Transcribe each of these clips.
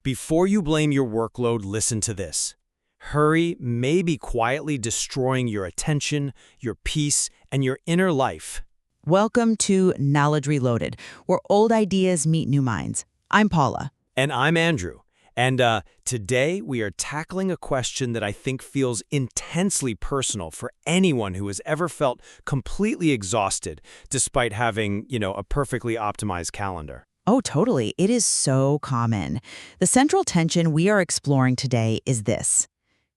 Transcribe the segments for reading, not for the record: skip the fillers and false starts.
Before you blame your workload, listen to this. Hurry may be quietly destroying your attention, your peace, and your inner life. Welcome to Knowledge Reloaded, where old ideas meet new minds. I'm Paula. And I'm Andrew. And today we are tackling a question that I think feels intensely personal for anyone who has ever felt completely exhausted despite having, a perfectly optimized calendar. Oh, totally. It is so common. The central tension we are exploring today is this.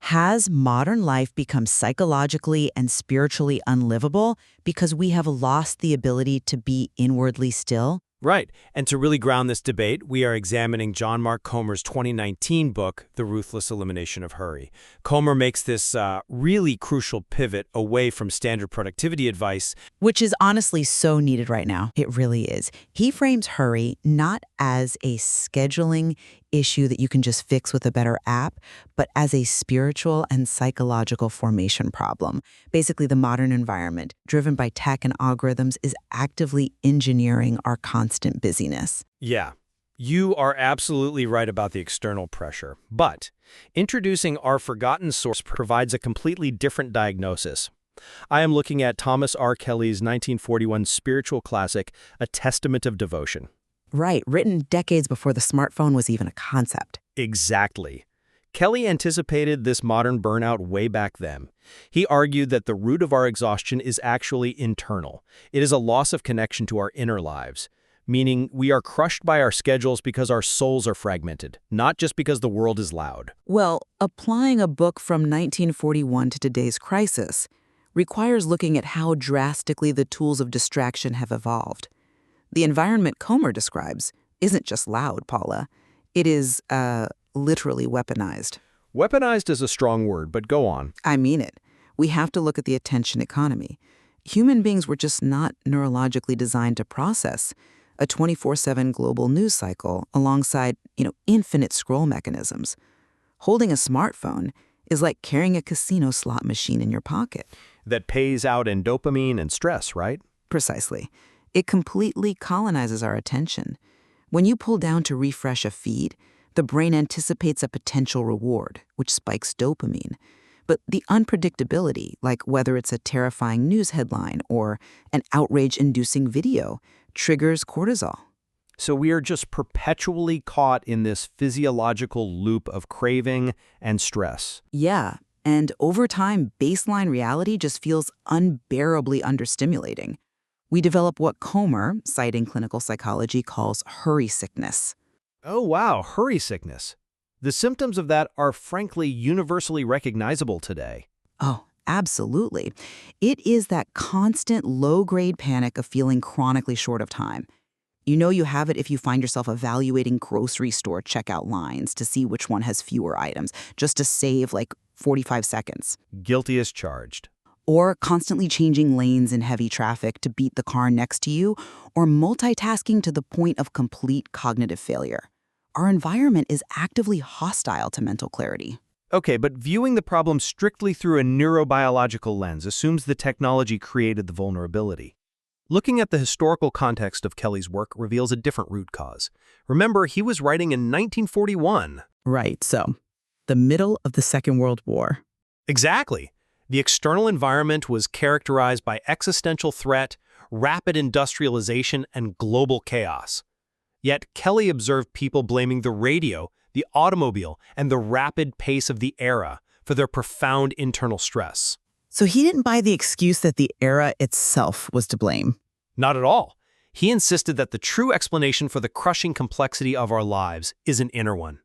Has modern life become psychologically and spiritually unlivable because we have lost the ability to be inwardly still? Right. And to really ground this debate, we are examining John Mark Comer's 2019 book, The Ruthless Elimination of Hurry. Comer makes this really crucial pivot away from standard productivity advice. Which is honestly so needed right now. It really is. He frames hurry not as a scheduling issue that you can just fix with a better app, but as a spiritual and psychological formation problem. Basically, the modern environment, driven by tech and algorithms, is actively engineering our constant busyness. Yeah, you are absolutely right about the external pressure. But introducing our forgotten source provides a completely different diagnosis. I am looking at Thomas R. Kelly's 1941 spiritual classic, A Testament of Devotion. Right, written decades before the smartphone was even a concept. Exactly. Kelly anticipated this modern burnout way back then. He argued that the root of our exhaustion is actually internal. It is a loss of connection to our inner lives, meaning we are crushed by our schedules because our souls are fragmented, not just because the world is loud. Well, applying a book from 1941 to today's crisis requires looking at how drastically the tools of distraction have evolved. The environment Comer describes isn't just loud, Paula. It is, literally weaponized. Weaponized is a strong word, but go on. I mean it. We have to look at the attention economy. Human beings were just not neurologically designed to process a 24/7 global news cycle alongside, infinite scroll mechanisms. Holding a smartphone is like carrying a casino slot machine in your pocket. That pays out in dopamine and stress, right? Precisely. It completely colonizes our attention. When you pull down to refresh a feed, the brain anticipates a potential reward, which spikes dopamine. But the unpredictability, like whether it's a terrifying news headline or an outrage-inducing video, triggers cortisol. So we are just perpetually caught in this physiological loop of craving and stress. Yeah, and over time, baseline reality just feels unbearably understimulating. We develop what Comer, citing clinical psychology, calls hurry sickness. Oh wow, hurry sickness. The symptoms of that are frankly universally recognizable today. Oh, absolutely. It is that constant low-grade panic of feeling chronically short of time. You know you have it if you find yourself evaluating grocery store checkout lines to see which one has fewer items, just to save 45 seconds. Guilty as charged. Or constantly changing lanes in heavy traffic to beat the car next to you, or multitasking to the point of complete cognitive failure. Our environment is actively hostile to mental clarity. Okay, but viewing the problem strictly through a neurobiological lens assumes the technology created the vulnerability. Looking at the historical context of Kelly's work reveals a different root cause. Remember, he was writing in 1941. Right, so the middle of the Second World War. Exactly. The external environment was characterized by existential threat, rapid industrialization, and global chaos. Yet Kelly observed people blaming the radio, the automobile, and the rapid pace of the era for their profound internal stress. So he didn't buy the excuse that the era itself was to blame. Not at all. He insisted that the true explanation for the crushing complexity of our lives is an inner one.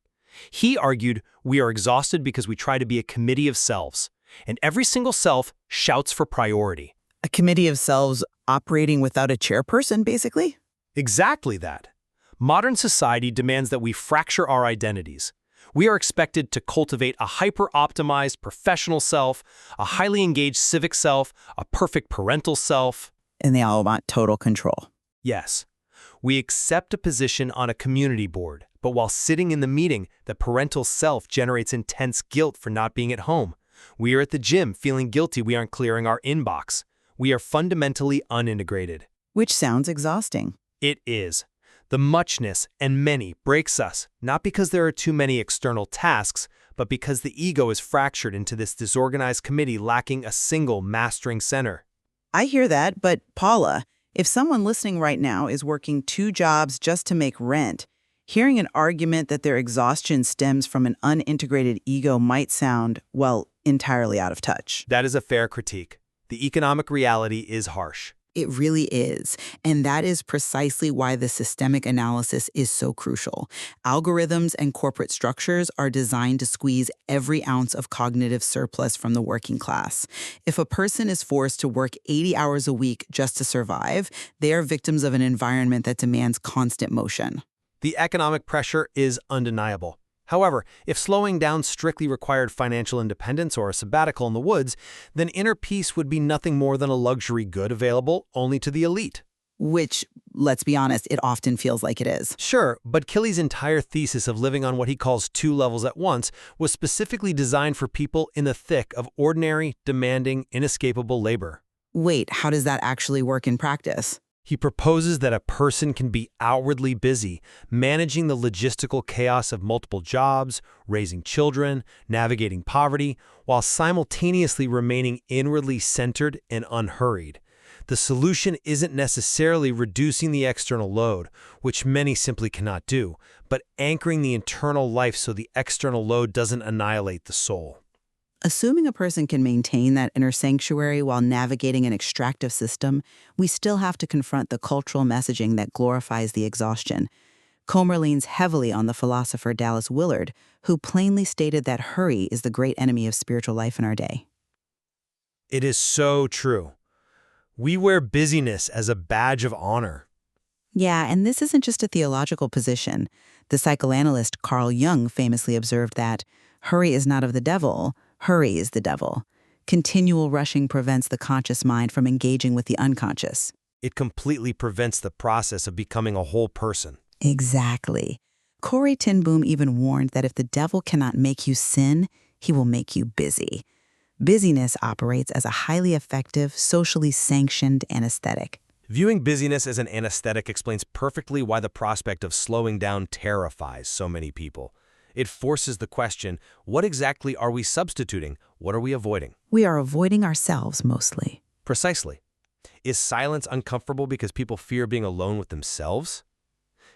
He argued we are exhausted because we try to be a committee of selves. And every single self shouts for priority. A committee of selves operating without a chairperson, basically? Exactly that. Modern society demands that we fracture our identities. We are expected to cultivate a hyper-optimized professional self, a highly engaged civic self, a perfect parental self. And they all want total control. Yes. We accept a position on a community board, but while sitting in the meeting, the parental self generates intense guilt for not being at home. We are at the gym feeling guilty we aren't clearing our inbox. We are fundamentally unintegrated. Which sounds exhausting. It is. The muchness and many breaks us, not because there are too many external tasks, but because the ego is fractured into this disorganized committee lacking a single mastering center. I hear that, but Paula, if someone listening right now is working 2 jobs just to make rent, hearing an argument that their exhaustion stems from an unintegrated ego might sound, well, entirely out of touch. That is a fair critique. The economic reality is harsh. It really is. And that is precisely why the systemic analysis is so crucial. Algorithms and corporate structures are designed to squeeze every ounce of cognitive surplus from the working class. If a person is forced to work 80 hours a week just to survive, they are victims of an environment that demands constant motion. The economic pressure is undeniable. However, if slowing down strictly required financial independence or a sabbatical in the woods, then inner peace would be nothing more than a luxury good available only to the elite. Which, let's be honest, it often feels like it is. Sure, but Kelly's entire thesis of living on what he calls 2 levels at once was specifically designed for people in the thick of ordinary, demanding, inescapable labor. Wait, how does that actually work in practice? He proposes that a person can be outwardly busy, managing the logistical chaos of multiple jobs, raising children, navigating poverty, while simultaneously remaining inwardly centered and unhurried. The solution isn't necessarily reducing the external load, which many simply cannot do, but anchoring the internal life so the external load doesn't annihilate the soul. Assuming a person can maintain that inner sanctuary while navigating an extractive system, we still have to confront the cultural messaging that glorifies the exhaustion. Comer leans heavily on the philosopher Dallas Willard, who plainly stated that hurry is the great enemy of spiritual life in our day. It is so true. We wear busyness as a badge of honor. Yeah, and this isn't just a theological position. The psychoanalyst Carl Jung famously observed that hurry is not of the devil, hurry is the devil. Continual rushing prevents the conscious mind from engaging with the unconscious. It completely prevents the process of becoming a whole person. Exactly. Corey ten Boom even warned that if the devil cannot make you sin, he will make you busy. Busyness operates as a highly effective, socially sanctioned anesthetic. Viewing busyness as an anesthetic explains perfectly why the prospect of slowing down terrifies so many people. It forces the question, what exactly are we substituting? What are we avoiding? We are avoiding ourselves mostly. Precisely. Is silence uncomfortable because people fear being alone with themselves?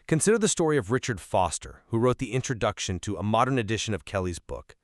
Consider the story of Richard Foster, who wrote the introduction to a modern edition of Kelly's book.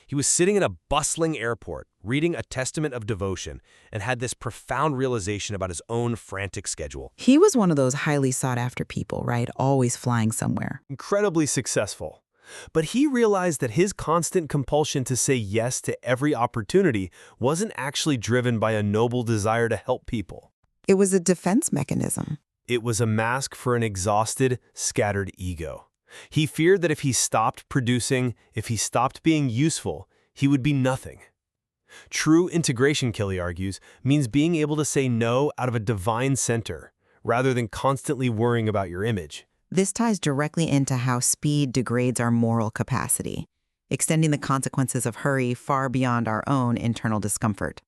He was sitting in a bustling airport, reading a testament of devotion, and had this profound realization about his own frantic schedule. He was one of those highly sought-after people, right? Always flying somewhere. Incredibly successful. But he realized that his constant compulsion to say yes to every opportunity wasn't actually driven by a noble desire to help people. It was a defense mechanism. It was a mask for an exhausted, scattered ego. He feared that if he stopped producing, if he stopped being useful, he would be nothing. True integration, Kelly argues, means being able to say no out of a divine center, rather than constantly worrying about your image. This ties directly into how speed degrades our moral capacity, extending the consequences of hurry far beyond our own internal discomfort.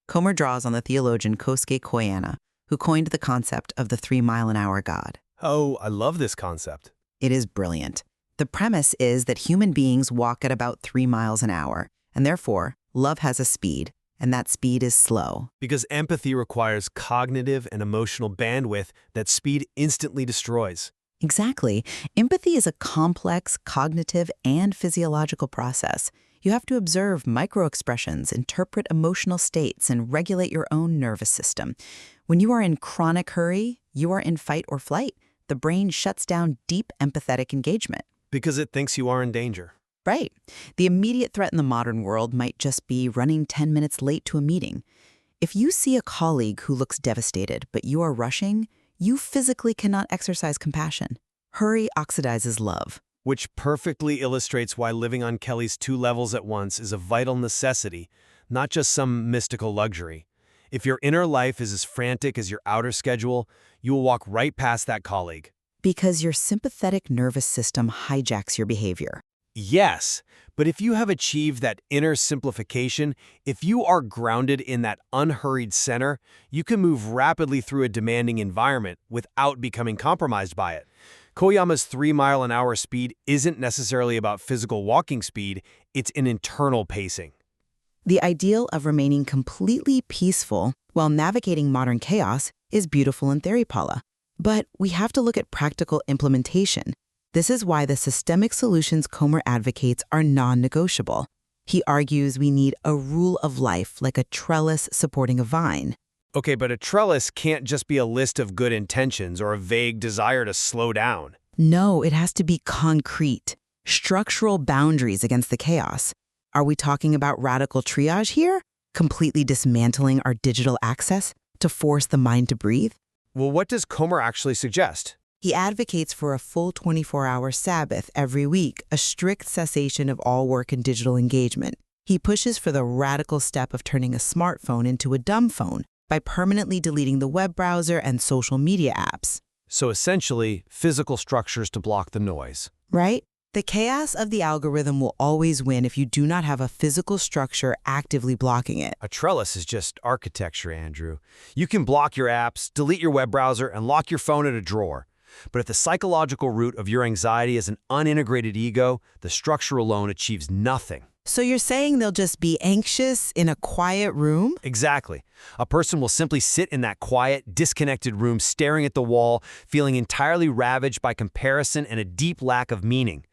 Comer draws on the theologian Kosuke Koyana, who coined the concept of the 3-mile-an-hour God. Oh, I love this concept. It is brilliant. The premise is that human beings walk at about 3 miles an hour, and therefore, love has a speed, and that speed is slow. Because empathy requires cognitive and emotional bandwidth that speed instantly destroys. Exactly. Empathy is a complex cognitive and physiological process. You have to observe microexpressions, interpret emotional states, and regulate your own nervous system. When you are in chronic hurry, you are in fight or flight. The brain shuts down deep empathetic engagement. Because it thinks you are in danger. Right. The immediate threat in the modern world might just be running 10 minutes late to a meeting. If you see a colleague who looks devastated, but you are rushing, you physically cannot exercise compassion. Hurry oxidizes love. Which perfectly illustrates why living on Kelly's 2 levels at once is a vital necessity, not just some mystical luxury. If your inner life is as frantic as your outer schedule, you will walk right past that colleague. Because your sympathetic nervous system hijacks your behavior. Yes, but if you have achieved that inner simplification, if you are grounded in that unhurried center, you can move rapidly through a demanding environment without becoming compromised by it. Koyama's 3-mile-an-hour speed isn't necessarily about physical walking speed, it's an internal pacing. The ideal of remaining completely peaceful while navigating modern chaos is beautiful in theory, Paula. But we have to look at practical implementation. This is why the systemic solutions Comer advocates are non-negotiable. He argues we need a rule of life, like a trellis supporting a vine. Okay, but a trellis can't just be a list of good intentions or a vague desire to slow down. No, it has to be concrete, structural boundaries against the chaos. Are we talking about radical triage here? Completely dismantling our digital access to force the mind to breathe? Well, what does Comer actually suggest? He advocates for a full 24-hour Sabbath every week, a strict cessation of all work and digital engagement. He pushes for the radical step of turning a smartphone into a dumb phone by permanently deleting the web browser and social media apps. So essentially, physical structures to block the noise. Right? The chaos of the algorithm will always win if you do not have a physical structure actively blocking it. A trellis is just architecture, Andrew. You can block your apps, delete your web browser, and lock your phone in a drawer. But if the psychological root of your anxiety is an unintegrated ego, the structure alone achieves nothing. So you're saying they'll just be anxious in a quiet room? Exactly. A person will simply sit in that quiet, disconnected room staring at the wall, feeling entirely ravaged by comparison and a deep lack of meaning.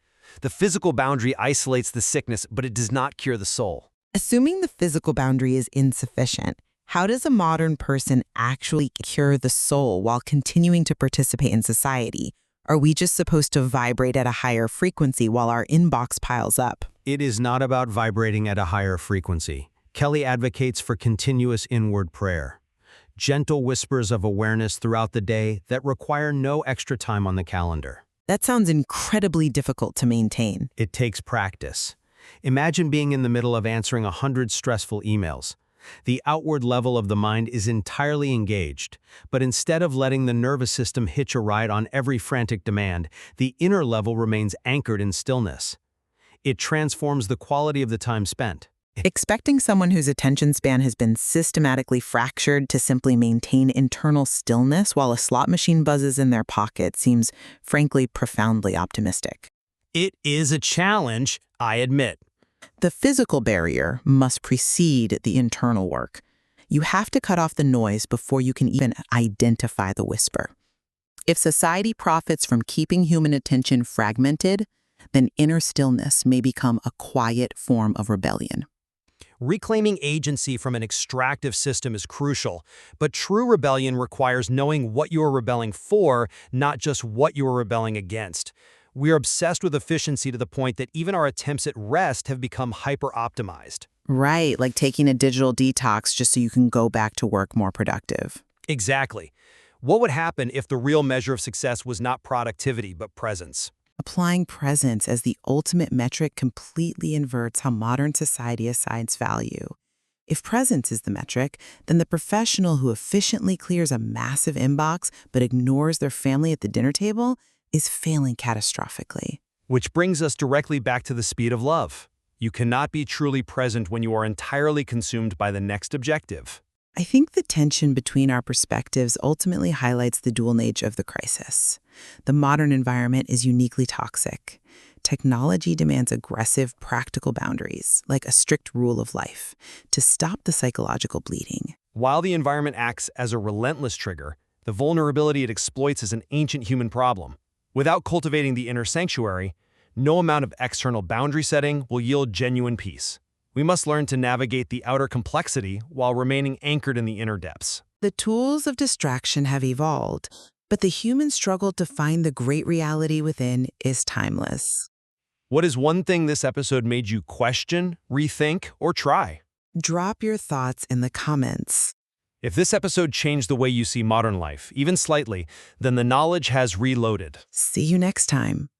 The physical boundary isolates the sickness, but it does not cure the soul. Assuming the physical boundary is insufficient, how does a modern person actually cure the soul while continuing to participate in society? Are we just supposed to vibrate at a higher frequency while our inbox piles up? It is not about vibrating at a higher frequency. Kelly advocates for continuous inward prayer. Gentle whispers of awareness throughout the day that require no extra time on the calendar. That sounds incredibly difficult to maintain. It takes practice. Imagine being in the middle of answering 100 stressful emails. The outward level of the mind is entirely engaged, but instead of letting the nervous system hitch a ride on every frantic demand, the inner level remains anchored in stillness. It transforms the quality of the time spent. Expecting someone whose attention span has been systematically fractured to simply maintain internal stillness while a slot machine buzzes in their pocket seems, frankly, profoundly optimistic. It is a challenge, I admit. The physical barrier must precede the internal work. You have to cut off the noise before you can even identify the whisper. If society profits from keeping human attention fragmented, then inner stillness may become a quiet form of rebellion. Reclaiming agency from an extractive system is crucial, but true rebellion requires knowing what you are rebelling for, not just what you are rebelling against. We are obsessed with efficiency to the point that even our attempts at rest have become hyper-optimized. Right, like taking a digital detox just so you can go back to work more productive. Exactly. What would happen if the real measure of success was not productivity, but presence? Applying presence as the ultimate metric completely inverts how modern society assigns value. If presence is the metric, then the professional who efficiently clears a massive inbox but ignores their family at the dinner table is failing catastrophically. Which brings us directly back to the speed of love. You cannot be truly present when you are entirely consumed by the next objective. I think the tension between our perspectives ultimately highlights the dual nature of the crisis. The modern environment is uniquely toxic. Technology demands aggressive, practical boundaries, like a strict rule of life, to stop the psychological bleeding. While the environment acts as a relentless trigger, the vulnerability it exploits is an ancient human problem. Without cultivating the inner sanctuary, no amount of external boundary setting will yield genuine peace. We must learn to navigate the outer complexity while remaining anchored in the inner depths. The tools of distraction have evolved, but the human struggle to find the great reality within is timeless. What is one thing this episode made you question, rethink, or try? Drop your thoughts in the comments. If this episode changed the way you see modern life, even slightly, then the knowledge has reloaded. See you next time.